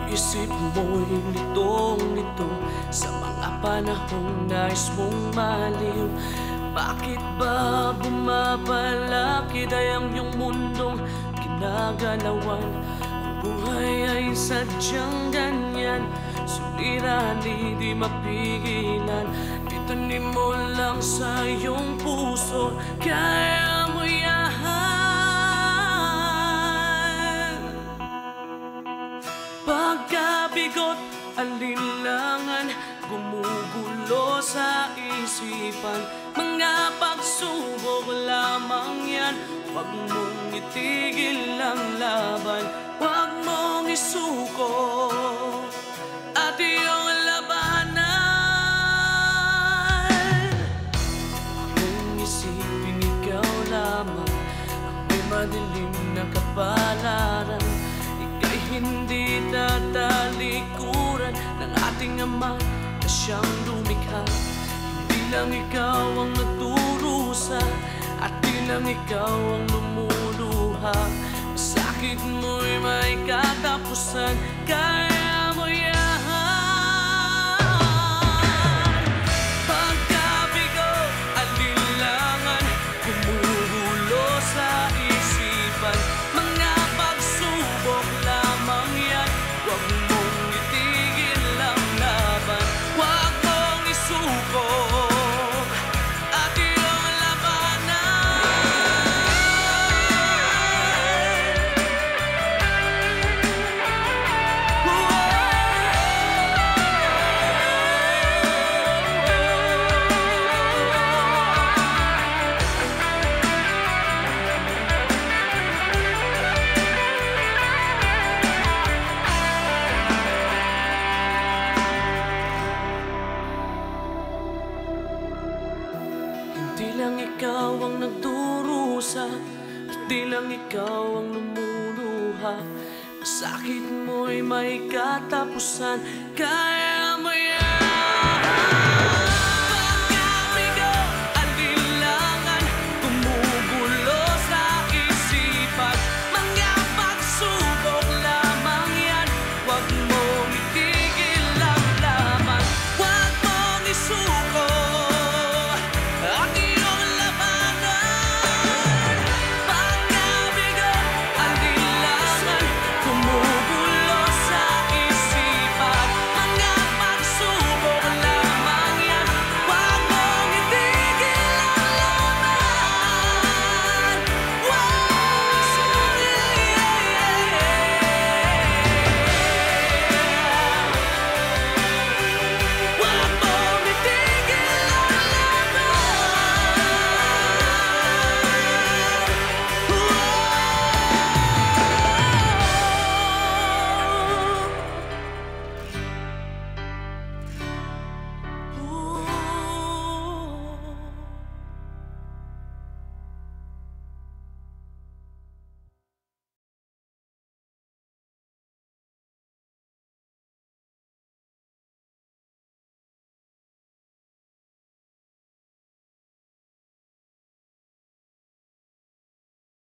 Isip mo'y litong-lito sa mga panahong nais mong maliw. Bakit ba bumabalik ay ang iyong mundong ginagalawan? Ang buhay ay sadyang ganyan, suliranin di mapigilan. Itanim mo lang sa iyong puso, kaya mo yan. Pagkabigot, alinlangan, gumugulo sa isipan. Mga pagsubok lamang yan, huwag mong itigil ang laban. Huwag mong isuko at iyong labanan. Kung isipin ikaw lamang ang may madilim na kapalaran, ika'y hindi tatalikuran ng ating Ama na siyang lumikha. Hindi lang ikaw ang nagdurusa at di lang ikaw ang lumuluha. Masakit mo'y may katapusan, kaya mo yan. Pagkabigo, alinlangan, gumugulo sa isipan. Mga pagsubok lamang yan, huwag mong itigil ang laban. Huwag mong isuko at iyong labanan. Di lang ikaw ang nagdurusa at di lang ikaw ang lumuluha. Masakit mo'y may katapusan, kaya